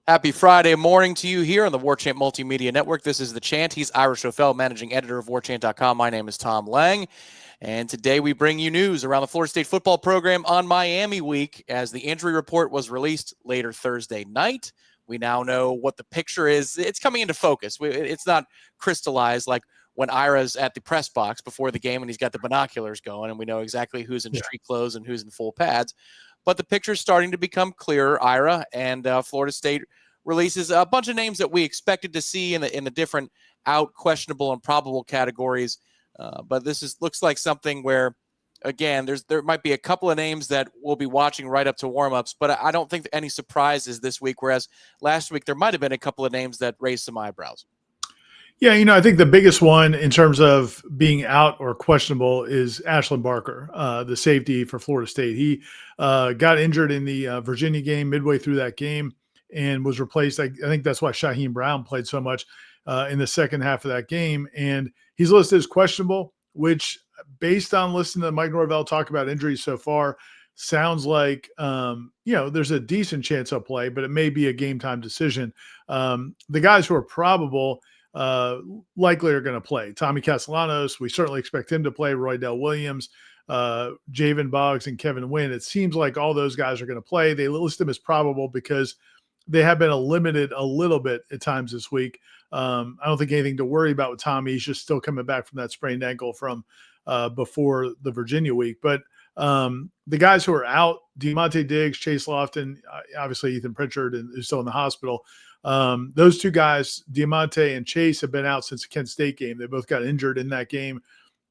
Happy Friday morning to you here on the Warchant Multimedia Network. This is the Chant. He's Irish Novel, managing editor of Warchant.com. My name is Tom Lang, and today we bring you news around the Florida State football program on Miami week as the injury report was released later Thursday night. We now know what the picture is. It's coming into focus. It's not crystallized like when Ira's at the press box before the game and he's got the binoculars going and we know exactly who's in street clothes and who's in full pads. But the picture's starting to become clearer. Ira and Florida State releases a bunch of names that we expected to see in the different out, questionable, and probable categories. But this looks like something where, again, there might be a couple of names that we'll be watching right up to warmups, but I don't think any surprises this week. Whereas last week there might have been a couple of names that raised some eyebrows. Yeah, I think the biggest one in terms of being out or questionable is Ashlyn Barker, the safety for Florida State. He got injured in the Virginia game midway through that game and was replaced. I think that's why Shaheem Brown played so much in the second half of that game. And he's listed as questionable, which based on listening to Mike Norvell talk about injuries so far, sounds like, there's a decent chance he'll play, but it may be a game time decision. The guys who are probable likely are going to play. Tommy Castellanos, we certainly expect him to play. Roydell Williams, Javen Boggs, and Kevin Wynn. It seems like all those guys are going to play. They list them as probable because they have been limited a little bit at times this week. I don't think anything to worry about with Tommy. He's just still coming back from that sprained ankle from before the Virginia week. But the guys who are out, Demonte Diggs, Chase Lofton, obviously Ethan Pritchard is still in the hospital. Those two guys, Demonte and Chase, have been out since the Kent State game. They both got injured in that game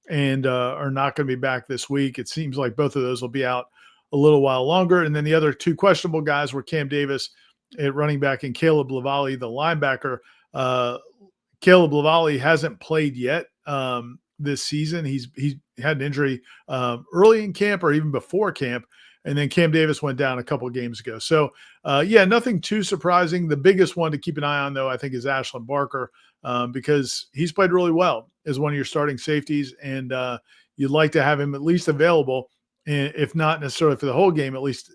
and are not going to be back this week. It seems like both of those will be out a little while longer. And then the other two questionable guys were Cam Davis at running back and Caleb Lavallee, the linebacker. Caleb Lavallee hasn't played yet this season. He had an injury early in camp or even before camp. And then Cam Davis went down a couple of games ago. So, nothing too surprising. The biggest one to keep an eye on, though, I think is Ashlyn Barker because he's played really well as one of your starting safeties, and you'd like to have him at least available, and if not necessarily for the whole game, at least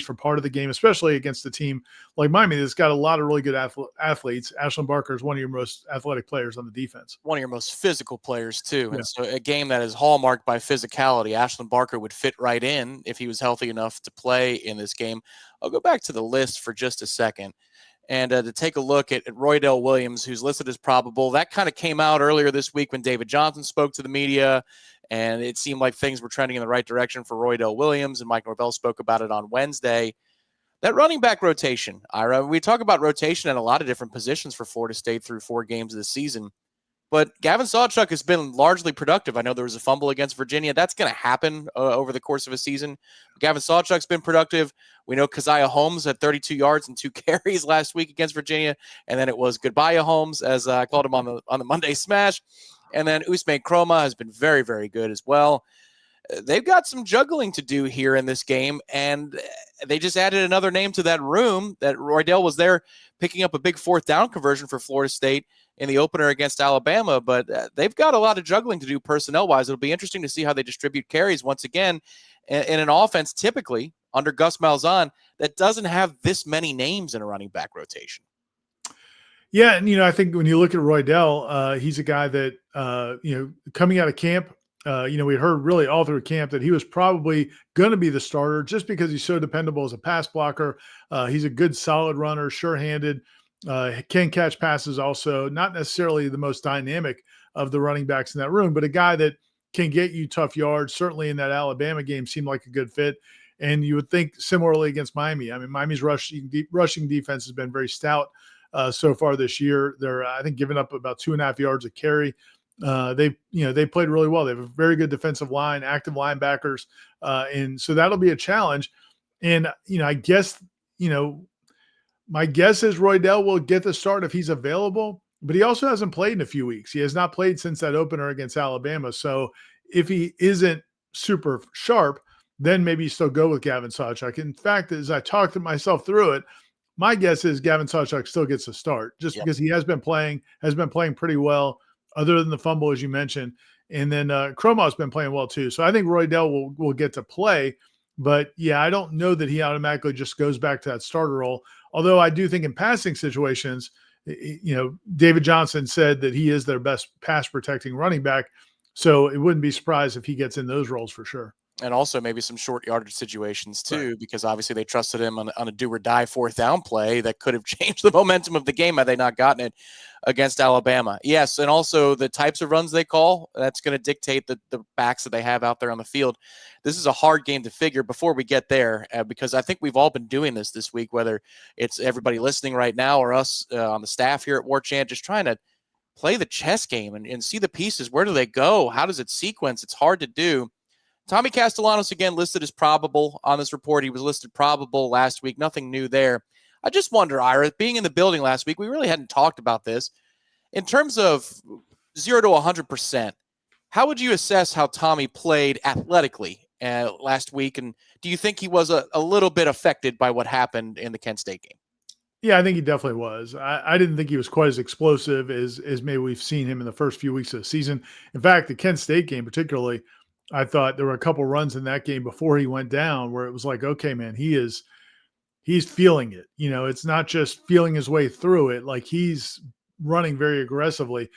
for part of the game, especially against a team like Miami that's got a lot of really good athletes. Ashlyn Barker is one of your most athletic players on the defense. One of your most physical players, too. Yeah. And so a game that is hallmarked by physicality, Ashlyn Barker would fit right in if he was healthy enough to play in this game. I'll go back to the list for just a second and to take a look at Roydell Williams, who's listed as probable. That kind of came out earlier this week when David Johnson spoke to the media, and it seemed like things were trending in the right direction for Roydell Williams, and Mike Norvell spoke about it on Wednesday. That running back rotation, Ira, we talk about rotation at a lot of different positions for Florida State through 4 games this season, but Gavin Sawchuk has been largely productive. I know there was a fumble against Virginia. That's going to happen over the course of a season. Gavin Sawchuk's been productive. We know Keziah Holmes had 32 yards and 2 carries last week against Virginia, and then it was goodbye Holmes, as I called him on the Monday Smash. And then Usman Kroma has been very, very good as well. They've got some juggling to do here in this game, and they just added another name to that room. That Roydell was there picking up a big 4th down conversion for Florida State in the opener against Alabama, but they've got a lot of juggling to do personnel-wise. It'll be interesting to see how they distribute carries once again in an offense typically under Gus Malzahn that doesn't have this many names in a running back rotation. Yeah, and, I think when you look at Roydell, he's a guy that, coming out of camp, we heard really all through camp that he was probably going to be the starter just because he's so dependable as a pass blocker. He's a good, solid runner, sure-handed, can catch passes also, not necessarily the most dynamic of the running backs in that room, but a guy that can get you tough yards. Certainly in that Alabama game seemed like a good fit. And you would think similarly against Miami. I mean, Miami's rushing defense has been very stout so far this year. They're, I think, giving up about 2.5 yards a carry. They played really well. They have a very good defensive line, active linebackers. And so that'll be a challenge. And, I guess, my guess is Roydell will get the start if he's available, but he also hasn't played in a few weeks. He has not played since that opener against Alabama. So if he isn't super sharp, then maybe you still go with Gavin Sawchuk. In fact, as I talked to myself through it, my guess is Gavin Sawchuk still gets a start just because he has been playing pretty well, other than the fumble, as you mentioned. And then Cromart's been playing well too. So I think Roydell will get to play. But, yeah, I don't know that he automatically just goes back to that starter role. Although I do think in passing situations, David Johnson said that he is their best pass protecting running back. So it wouldn't be surprised if he gets in those roles for sure. And also maybe some short yardage situations Right. too, because obviously they trusted him on a do or die fourth down play that could have changed the momentum of the game had they not gotten it against Alabama. Yes, and also the types of runs they call, that's going to dictate the backs that they have out there on the field. This is a hard game to figure before we get there, because I think we've all been doing this week, whether it's everybody listening right now or us on the staff here at Warchant, just trying to play the chess game and see the pieces. Where do they go? How does it sequence? It's hard to do. Tommy Castellanos, again, listed as probable on this report. He was listed probable last week. Nothing new there. I just wonder, Ira, being in the building last week, we really hadn't talked about this. In terms of 0 to 100%, how would you assess how Tommy played athletically last week? And do you think he was a little bit affected by what happened in the Kent State game? Yeah, I think he definitely was. I didn't think he was quite as explosive as maybe we've seen him in the first few weeks of the season. In fact, the Kent State game particularly, I thought there were a couple runs in that game before he went down where it was like, okay, man, he's feeling it. It's not just feeling his way through it. Like he's running very aggressively.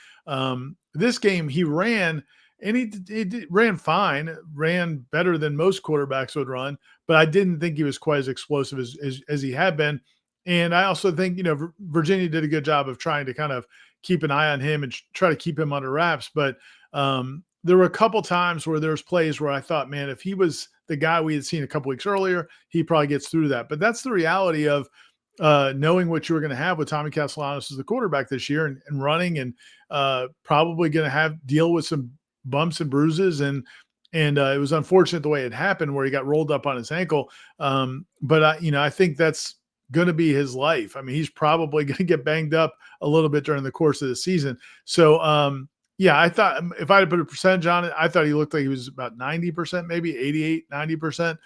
This game he ran and he ran fine, ran better than most quarterbacks would run, but I didn't think he was quite as explosive as he had been. And I also think, Virginia did a good job of trying to kind of keep an eye on him and try to keep him under wraps. But there were a couple times where there's plays where I thought, man, if he was the guy we had seen a couple weeks earlier, he probably gets through that. But that's the reality of knowing what you were going to have with Tommy Castellanos as the quarterback this year and running and probably going to deal with some bumps and bruises. And it was unfortunate the way it happened where he got rolled up on his ankle. But I think that's going to be his life. I mean, he's probably going to get banged up a little bit during the course of the season. So, yeah, I thought if I had to put a percentage on it, I thought he looked like he was about 90%, maybe 88, 90%.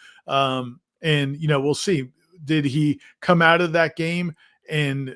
And, we'll see. Did he come out of that game and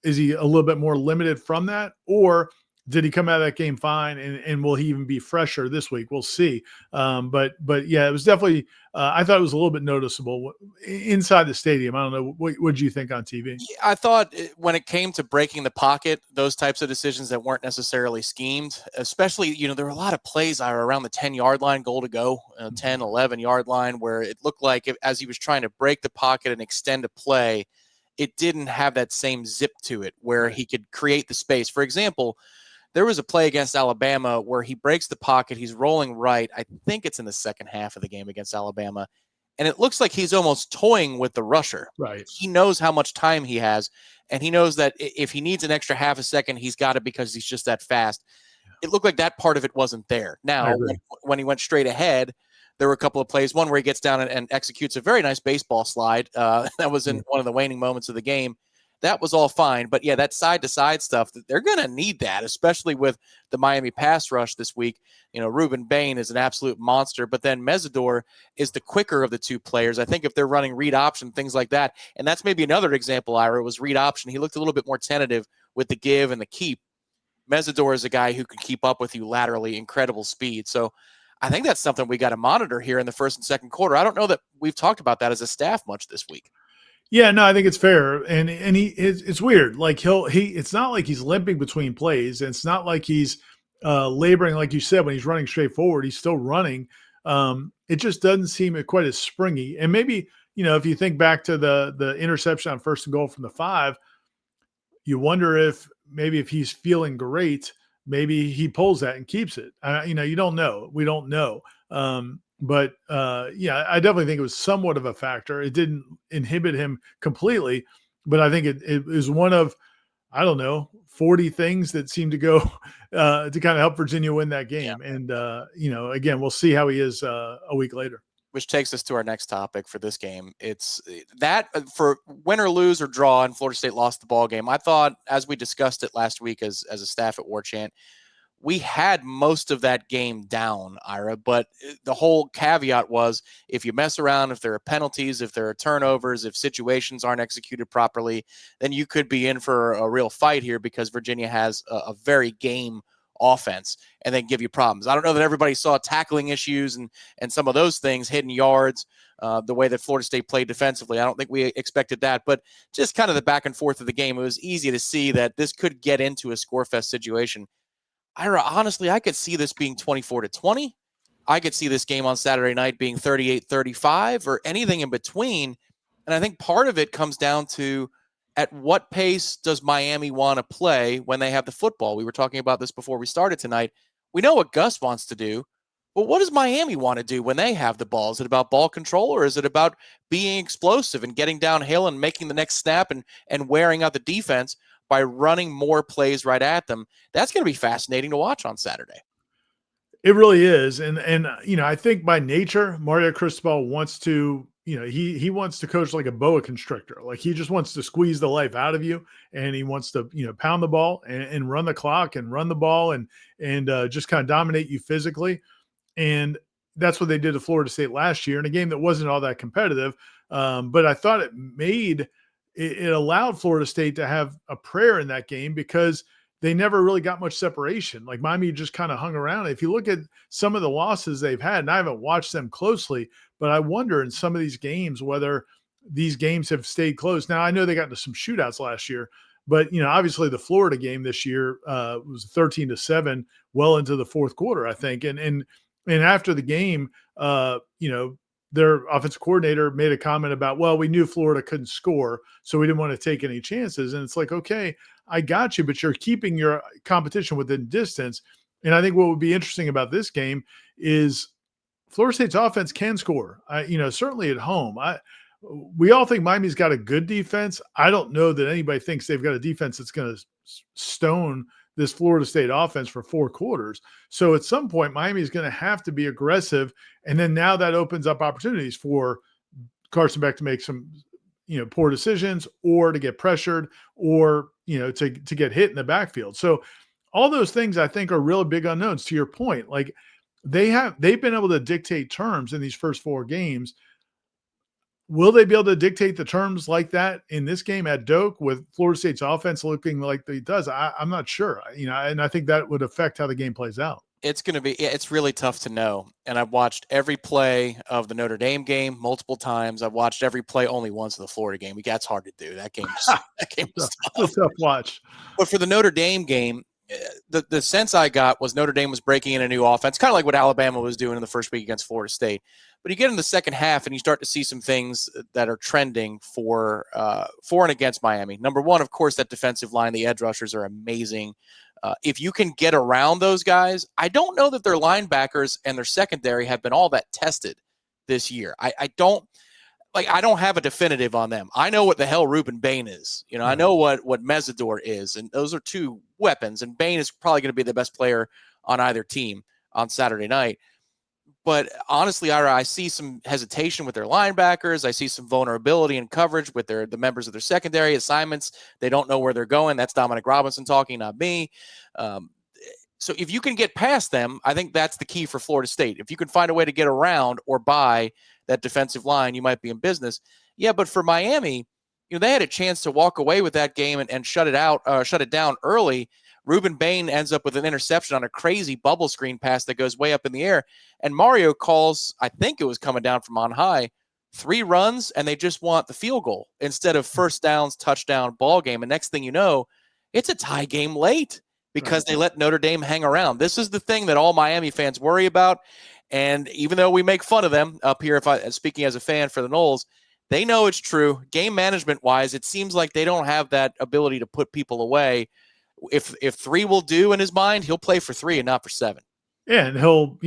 is he a little bit more limited from that? Or did he come out of that game fine and will he even be fresher this week? We'll see. But yeah, it was definitely, I thought it was a little bit noticeable inside the stadium. I don't know. What did you think on TV? I thought when it came to breaking the pocket, those types of decisions that weren't necessarily schemed, especially, there were a lot of plays around the 10-yard line, goal to go, 10, 11-yard line, where it looked like as he was trying to break the pocket and extend a play, it didn't have that same zip to it where he could create the space. For example, there was a play against Alabama where he breaks the pocket. He's rolling right. I think it's in the second half of the game against Alabama. And it looks like he's almost toying with the rusher. Right. He knows how much time he has, and he knows that if he needs an extra half a second, he's got it because he's just that fast. It looked like that part of it wasn't there. Now, when he went straight ahead, there were a couple of plays. One where he gets down and executes a very nice baseball slide. That was in one of the waning moments of the game. That was all fine. But, yeah, that side-to-side stuff, they're going to need that, especially with the Miami pass rush this week. Ruben Bain is an absolute monster, but then Mesidor is the quicker of the two players. I think if they're running read option, things like that, and that's maybe another example, Ira, was read option. He looked a little bit more tentative with the give and the keep. Mesidor is a guy who can keep up with you laterally, incredible speed. So I think that's something we got to monitor here in the first and second quarter. I don't know that we've talked about that as a staff much this week. Yeah, no, I think it's fair, and it's weird. Like it's not like he's limping between plays, and it's not like he's laboring, like you said, when he's running straight forward. He's still running. It just doesn't seem quite as springy. And maybe if you think back to the interception on first and goal from the 5, you wonder if he's feeling great, maybe he pulls that and keeps it. You don't know. We don't know. But yeah, I definitely think it was somewhat of a factor. It didn't inhibit him completely, but I think it is one of, I don't know, 40 things that seem to go to kind of help Virginia win that game. Yeah. And, again, we'll see how he is a week later. Which takes us to our next topic for this game. It's that for win or lose or draw, and Florida State lost the ball game. I thought, as we discussed it last week as a staff at Warchant, we had most of that game down, Ira, but the whole caveat was if you mess around, if there are penalties, if there are turnovers, if situations aren't executed properly, then you could be in for a real fight here because Virginia has a very game offense and then give you problems. I don't know that everybody saw tackling issues and some of those things, hidden yards, the way that Florida State played defensively. I don't think we expected that, but just kind of the back and forth of the game, it was easy to see that this could get into a score fest situation. Honestly, I could see this being 24-20. I could see this game on Saturday night being 38-35 or anything in between. And I think part of it comes down to at what pace does Miami want to play when they have the football? We were talking about this before we started tonight. We know what Gus wants to do, but what does Miami want to do when they have the ball? Is it about ball control, or is it about being explosive and getting downhill and making the next snap and wearing out the defense by running more plays right at them? That's going to be fascinating to watch on Saturday. It really is. And I think by nature, Mario Cristobal wants to, he wants to coach like a boa constrictor. Like he just wants to squeeze the life out of you, and he wants to, pound the ball and run the clock and run the ball and just kind of dominate you physically. And that's what they did to Florida State last year in a game that wasn't all that competitive. But I thought it allowed Florida State to have a prayer in that game because they never really got much separation. Like Miami just kind of hung around. If you look at some of the losses they've had, and I haven't watched them closely, but I wonder in some of these games whether these games have stayed close. Now, I know they got into some shootouts last year, but obviously the Florida game this year was 13-7, well into the fourth quarter, I think. And after the game, their offensive coordinator made a comment about, well, we knew Florida couldn't score, so we didn't want to take any chances. And it's like, okay, I got you, but you're keeping your competition within distance. And I think what would be interesting about this game is Florida State's offense can score. Certainly at home. We all think Miami's got a good defense. I don't know that anybody thinks they've got a defense that's going to stone this Florida State offense for 4 quarters. So at some point, Miami is going to have to be aggressive. And then now that opens up opportunities for Carson Beck to make some, poor decisions or to get pressured or, to get hit in the backfield. So all those things I think are really big unknowns to your point. Like they've been able to dictate terms in these first 4 games. Will they be able to dictate the terms like that in this game at Doak with Florida State's offense looking like it does? I'm not sure, and I think that would affect how the game plays out. It's really tough to know. And I've watched every play of the Notre Dame game multiple times. I've watched every play only once of the Florida game. That's hard to do. That game was tough. Tough watch. But for the Notre Dame game, the sense I got was Notre Dame was breaking in a new offense, kind of like what Alabama was doing in the first week against Florida State. But you get in the second half and you start to see some things that are trending for and against Miami. Number one, of course, that defensive line, the edge rushers are amazing. If you can get around those guys, I don't know that their linebackers and their secondary have been all that tested this year. I don't have a definitive on them. I know what the hell Ruben Bain is. I know what Mesidor is, and those are 2 weapons. And Bain is probably going to be the best player on either team on Saturday night. But honestly, I see some hesitation with their linebackers. I see some vulnerability in coverage with the members of their secondary assignments. They don't know where they're going. That's Dominic Robinson talking, not me. So if you can get past them, I think that's the key for Florida State. If you can find a way to get around or by that defensive line, you might be in business. Yeah, but for Miami, they had a chance to walk away with that game and shut it down early. Ruben Bain ends up with an interception on a crazy bubble screen pass that goes way up in the air. And Mario calls, I think it was coming down from on high, 3 runs, and they just want the field goal instead of first downs, touchdown, ball game. And next thing you know, it's a tie game late because they let Notre Dame hang around. This is the thing that all Miami fans worry about. And even though we make fun of them up here, speaking as a fan for the Noles, they know it's true. Game management-wise, it seems like they don't have that ability to put people away. If 3 will do in his mind, he'll play for 3 and not for 7. Yeah, and he'll,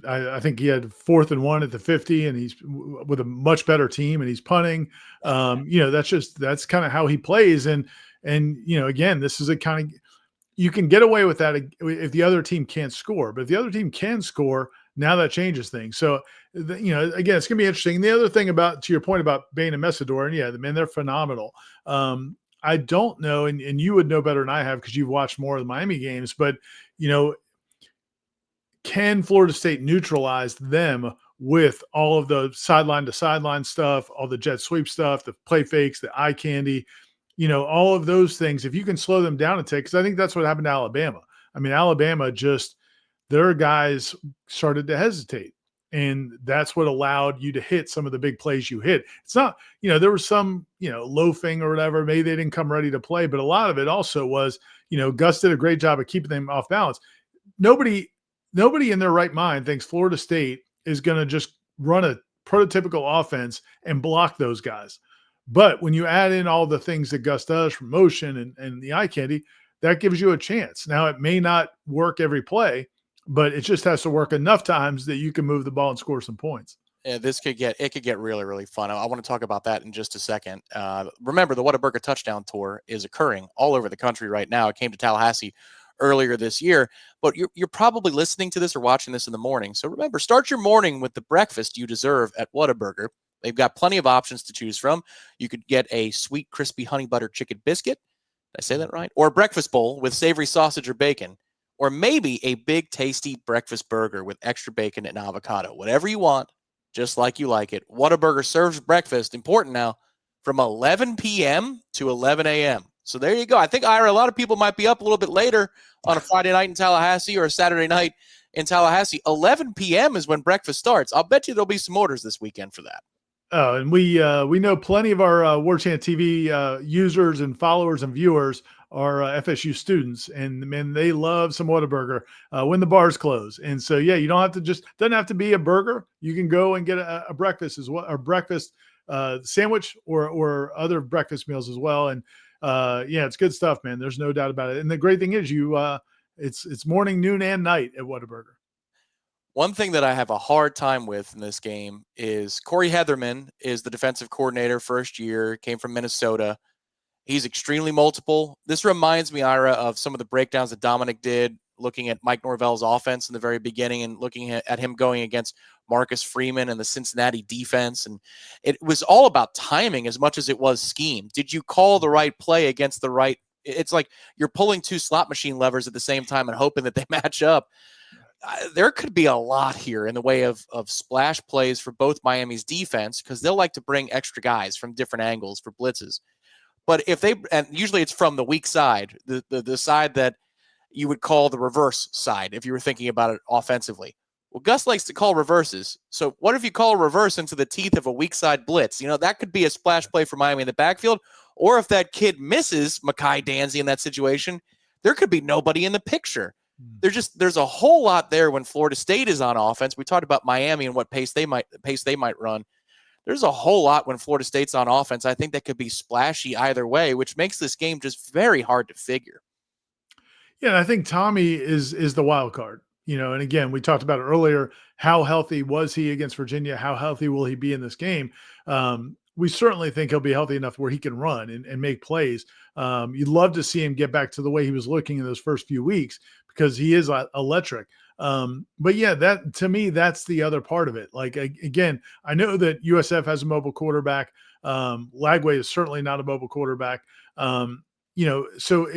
I think he had 4th and 1 at the 50, and he's with a much better team, and he's punting. That's kind of how he plays. And again, this is a kind of, you can get away with that if the other team can't score, but if the other team can score, now that changes things. So, again, it's going to be interesting. And the other thing to your point about Bain and Mesidor, and they're phenomenal. I don't know, and you would know better than I have because you've watched more of the Miami games, but, can Florida State neutralize them with all of the sideline to sideline stuff, all the jet sweep stuff, the play fakes, the eye candy, all of those things? If you can slow them down a tick, because I think that's what happened to Alabama. I mean, Alabama just, their guys started to hesitate. And that's what allowed you to hit some of the big plays you hit. It's not, there was some, loafing or whatever. Maybe they didn't come ready to play, but a lot of it also was, Gus did a great job of keeping them off balance. Nobody in their right mind thinks Florida State is going to just run a prototypical offense and block those guys. But when you add in all the things that Gus does from motion and the eye candy, that gives you a chance. Now, it may not work every play, but it just has to work enough times that you can move the ball and score some points. Yeah, it could get really, really fun. I want to talk about that in just a second. Remember, the Whataburger Touchdown Tour is occurring all over the country right now. It came to Tallahassee earlier this year, but you're probably listening to this or watching this in the morning. So remember, start your morning with the breakfast you deserve at Whataburger. They've got plenty of options to choose from. You could get a sweet, crispy honey butter chicken biscuit. Did I say that right? Or a breakfast bowl with savory sausage or bacon. Or maybe a big, tasty breakfast burger with extra bacon and avocado. Whatever you want, just like you like it. Whataburger serves breakfast, important now, from 11 p.m. to 11 a.m. So there you go. I think, Ira, a lot of people might be up a little bit later on a Friday night in Tallahassee or a Saturday night in Tallahassee. 11 p.m. is when breakfast starts. I'll bet you there'll be some orders this weekend for that. Oh, and we know plenty of our Warchant TV users and followers and viewers are FSU students, and man, they love some Whataburger when the bars close. And so, yeah, you don't have to doesn't have to be a burger. You can go and get a breakfast as well, or breakfast sandwich or other breakfast meals as well. And yeah, it's good stuff, man. There's no doubt about it. And the great thing is it's morning, noon, and night at Whataburger. One thing that I have a hard time with in this game is Corey Heatherman is the defensive coordinator, first year, came from Minnesota. He's extremely multiple. This reminds me, Ira, of some of the breakdowns that Dominic did looking at Mike Norvell's offense in the very beginning and looking at him going against Marcus Freeman and the Cincinnati defense. And it was all about timing as much as it was scheme. Did you call the right play against the right? It's like you're pulling two slot machine levers at the same time and hoping that they match up. There could be a lot here in the way of splash plays for both Miami's defense, because they'll like to bring extra guys from different angles for blitzes. But and usually it's from the weak side, the side that you would call the reverse side if you were thinking about it offensively. Well, Gus likes to call reverses. So what if you call a reverse into the teeth of a weak side blitz? That could be a splash play for Miami in the backfield. Or if that kid misses Mekhi Danzy in that situation, there could be nobody in the picture. There's a whole lot there when Florida State is on offense. We talked about Miami and what pace they might run. There's a whole lot when Florida State's on offense. I think that could be splashy either way, which makes this game just very hard to figure. Yeah, and I think Tommy is the wild card. And again, we talked about it earlier. How healthy was he against Virginia? How healthy will he be in this game? We certainly think he'll be healthy enough where he can run and make plays. You'd love to see him get back to the way he was looking in those first few weeks, because he is electric. But yeah, that to me, that's the other part of it. Like, again, I know that USF has a mobile quarterback. Lagway is certainly not a mobile quarterback. So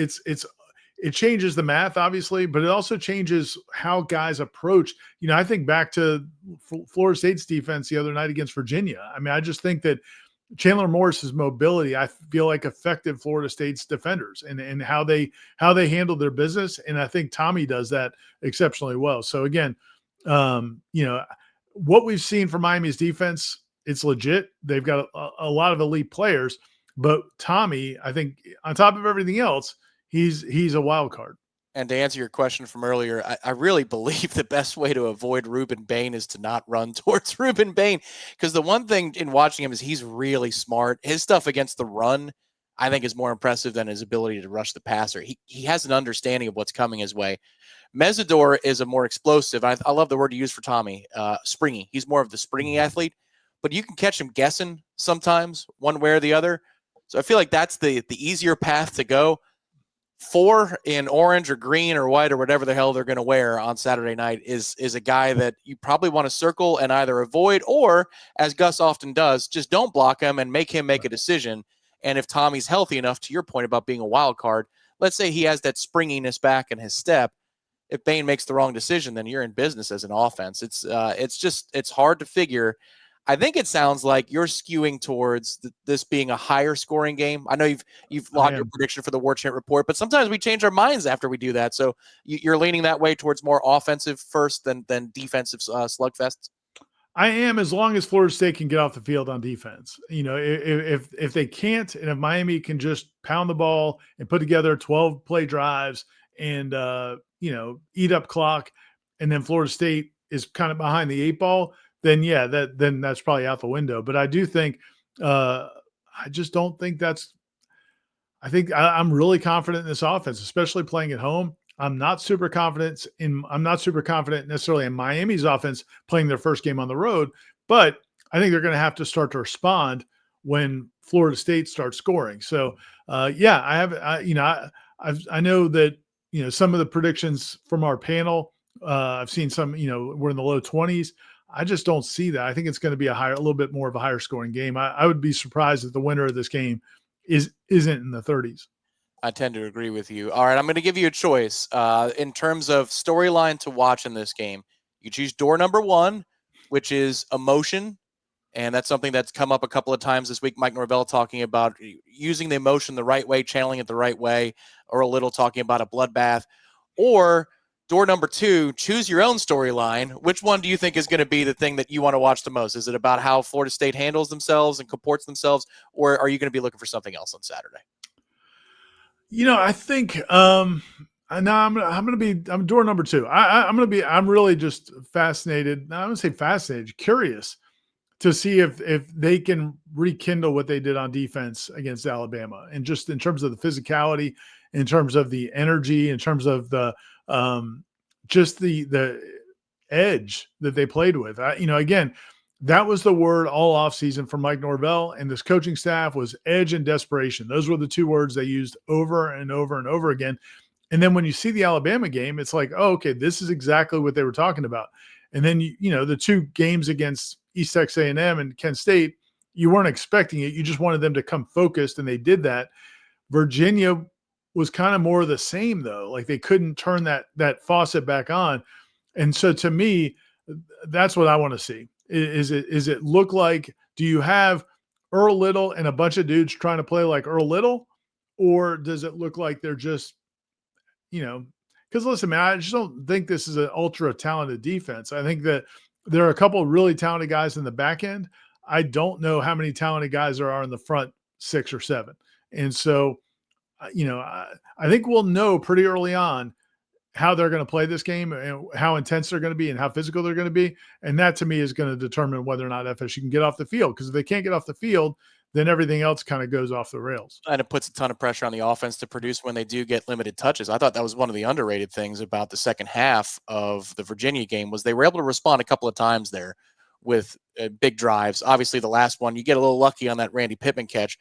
it changes the math, obviously, but it also changes how guys approach. I think back to Florida State's defense the other night against Virginia. I mean, I just think that Chandler Morris's mobility, I feel like, affected Florida State's defenders and how they handled their business. And I think Tommy does that exceptionally well. So again, what we've seen from Miami's defense, it's legit. They've got a lot of elite players, but Tommy, I think, on top of everything else, he's a wild card. And to answer your question from earlier, I really believe the best way to avoid Ruben Bain is to not run towards Ruben Bain, because the one thing in watching him is he's really smart. His stuff against the run, I think, is more impressive than his ability to rush the passer. He has an understanding of what's coming his way. Mesidor is a more explosive. I love the word you use for Tommy, springy. He's more of the springy athlete, but you can catch him guessing sometimes one way or the other. So I feel like that's the easier path to go. 4 in orange or green or white or whatever the hell they're going to wear on Saturday night is a guy that you probably want to circle and either avoid, or, as Gus often does, just don't block him and make him make a decision. And if Tommy's healthy enough, to your point about being a wild card, let's say he has that springiness back in his step. If Bain makes the wrong decision, then you're in business as an offense. It's hard to figure. I think it sounds like you're skewing towards this being a higher scoring game. I know you've logged your prediction for the Warchant report, but sometimes we change our minds after we do that. So you're leaning that way towards more offensive first than defensive slugfests. I am, as long as Florida State can get off the field on defense. If they can't, and if Miami can just pound the ball and put together 12 play drives and eat up clock, and then Florida State is kind of behind the 8 ball, then then that's probably out the window. But I do think I just don't think that's. I think I'm really confident in this offense, especially playing at home. I'm not super confident necessarily in Miami's offense playing their first game on the road, but I think they're going to have to start to respond when Florida State starts scoring. So, I know that some of the predictions from our panel. I've seen some. We're in the low 20s. I just don't see that. I think it's going to be a little bit more of a higher scoring game. I would be surprised if the winner of this game isn't in the 30s. I tend to agree with you. All right, I'm going to give you a choice in terms of storyline to watch in this game. You choose door number 1, which is emotion, and that's something that's come up a couple of times this week. Mike Norvell talking about using the emotion the right way, channeling it the right way, or a little talking about a bloodbath. Or door number 2, choose your own storyline. Which one do you think is going to be the thing that you want to watch the most? Is it about how Florida State handles themselves and comports themselves, or are you going to be looking for something else on Saturday? I think I'm door number 2. I'm really just fascinated. I'm going to say fascinated, curious to see if they can rekindle what they did on defense against Alabama, and just in terms of the physicality, in terms of the energy, in terms of the just the edge that they played with. Again, that was the word all offseason from Mike Norvell and this coaching staff was edge and desperation. Those were the 2 words they used over and over and over again. And then when you see the Alabama game, it's like, oh, okay, this is exactly what they were talking about. And then, the 2 games against East Texas A&M and Kent State, you weren't expecting it. You just wanted them to come focused, and they did that. Virginia was kind of more of the same, though. Like, they couldn't turn that faucet back on. And so to me, that's what I want to see. Is it look like, do you have Earl Little and a bunch of dudes trying to play like Earl Little, or does it look like they're just, because listen, man, I just don't think this is an ultra talented defense. I think that there are a couple of really talented guys in the back end. I don't know how many talented guys there are in the front 6 or 7. And so, I think we'll know pretty early on how they're going to play this game and how intense they're going to be and how physical they're going to be. And that to me is going to determine whether or not FSU can get off the field. Because if they can't get off the field, then everything else kind of goes off the rails. And it puts a ton of pressure on the offense to produce when they do get limited touches. I thought that was one of the underrated things about the second half of the Virginia game was they were able to respond a couple of times there with big drives. Obviously, the last one, you get a little lucky on that Randy Pittman catch,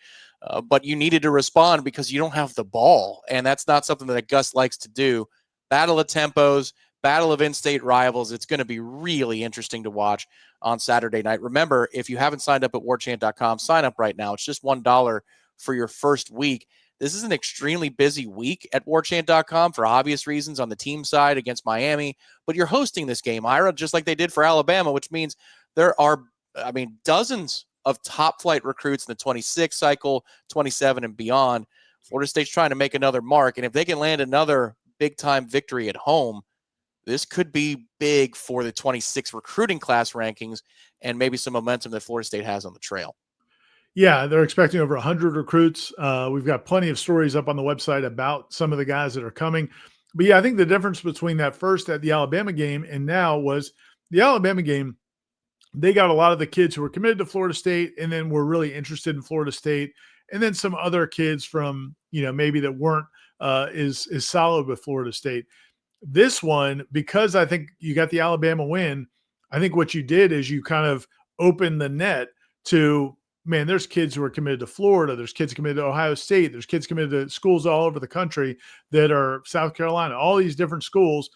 but you needed to respond because you don't have the ball. And that's not something that Gus likes to do. Battle of tempos, battle of in-state rivals. It's going to be really interesting to watch on Saturday night. Remember, if you haven't signed up at warchant.com, sign up right now. It's just $1 for your first week. This is an extremely busy week at warchant.com for obvious reasons on the team side against Miami, but you're hosting this game, Ira, just like they did for Alabama, which means there are, dozens of top flight recruits in the 26 cycle, 27 and beyond. Florida State's trying to make another mark, and if they can land another big-time victory at home, this could be big for the 26 recruiting class rankings and maybe some momentum that Florida State has on the trail. Yeah, they're expecting over 100 recruits. We've got plenty of stories up on the website about some of the guys that are coming. But yeah, I think the difference between that first at the Alabama game and now was the Alabama game, they got a lot of the kids who were committed to Florida State and then were really interested in Florida State. And then some other kids from, maybe that weren't is solid with Florida State. This one, because I think you got the Alabama win, I think what you did is you kind of opened the net to, man, there's kids who are committed to Florida. There's kids committed to Ohio State. There's kids committed to schools all over the country that are South Carolina, all these different schools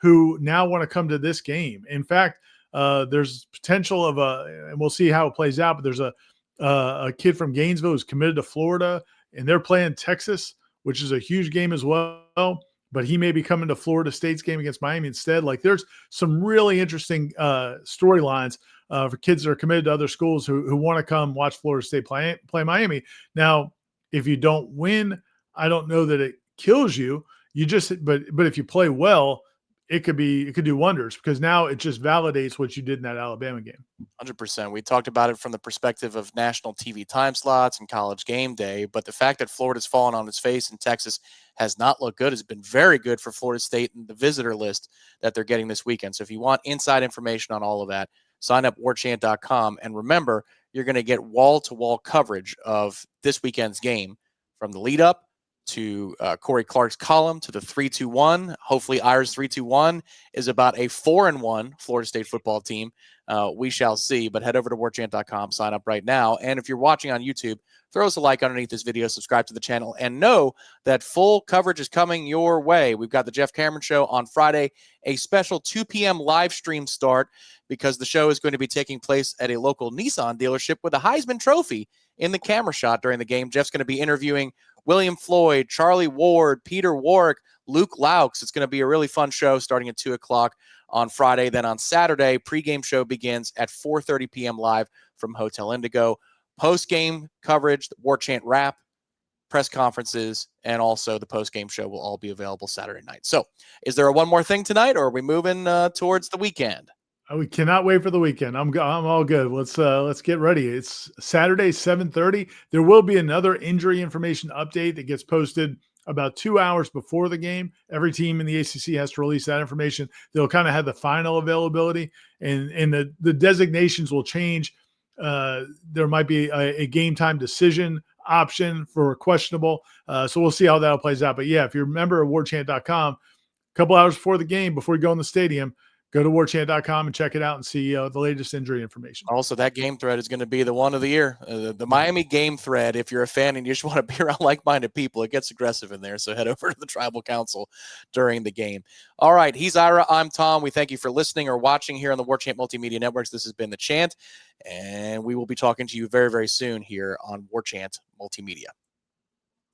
who now want to come to this game. In fact, there's potential of and we'll see how it plays out, but there's a kid from Gainesville who's committed to Florida, and they're playing Texas, which is a huge game as well. But he may be coming to Florida State's game against Miami instead. Like, there's some really interesting storylines for kids that are committed to other schools who want to come watch Florida State play Miami. Now, if you don't win, I don't know that it kills you. But if you play well, it could do wonders, because now it just validates what you did in that Alabama game. 100%. We talked about it from the perspective of national TV time slots and college game day, but the fact that Florida's fallen on its face and Texas has not looked good has been very good for Florida State and the visitor list that they're getting this weekend. So if you want inside information on all of that, sign up warchant.com. And remember, you're going to get wall-to-wall coverage of this weekend's game, from the lead up to Corey Clark's column to the 3-2-1. Hopefully, Ira's 3-2-1 is about a 4-1 Florida State football team. We shall see, but head over to warchant.com, sign up right now. And if you're watching on YouTube, throw us a like underneath this video, subscribe to the channel, and know that full coverage is coming your way. We've got the Jeff Cameron Show on Friday, a special 2 p.m. live stream start, because the show is going to be taking place at a local Nissan dealership with a Heisman Trophy in the camera shot during the game. Jeff's going to be interviewing William Floyd, Charlie Ward, Peter Warwick, Luke Laux. It's going to be a really fun show starting at 2 o'clock on Friday. Then on Saturday, pregame show begins at 4:30 p.m. live from Hotel Indigo. Post-game coverage, the Warchant wrap, press conferences, and also the post-game show will all be available Saturday night. So is there one more thing tonight, or are we moving towards the weekend? We cannot wait for the weekend. I'm all good. Let's get ready. It's Saturday, 7:30. There will be another injury information update that gets posted about 2 hours before the game. Every team in the ACC has to release that information. They'll kind of have the final availability, and the designations will change. There might be a game time decision option for questionable. So we'll see how that plays out. But yeah, if you're a member of warchant.com, a couple hours before the game, before you go in the stadium, go to warchant.com and check it out and see the latest injury information. Also, that game thread is going to be the one of the year. The Miami game thread, if you're a fan and you just want to be around like-minded people, it gets aggressive in there. So head over to the Tribal Council during the game. All right, he's Ira. I'm Tom. We thank you for listening or watching here on the Warchant Multimedia Networks. This has been The Chant, and we will be talking to you very, very soon here on Warchant Multimedia.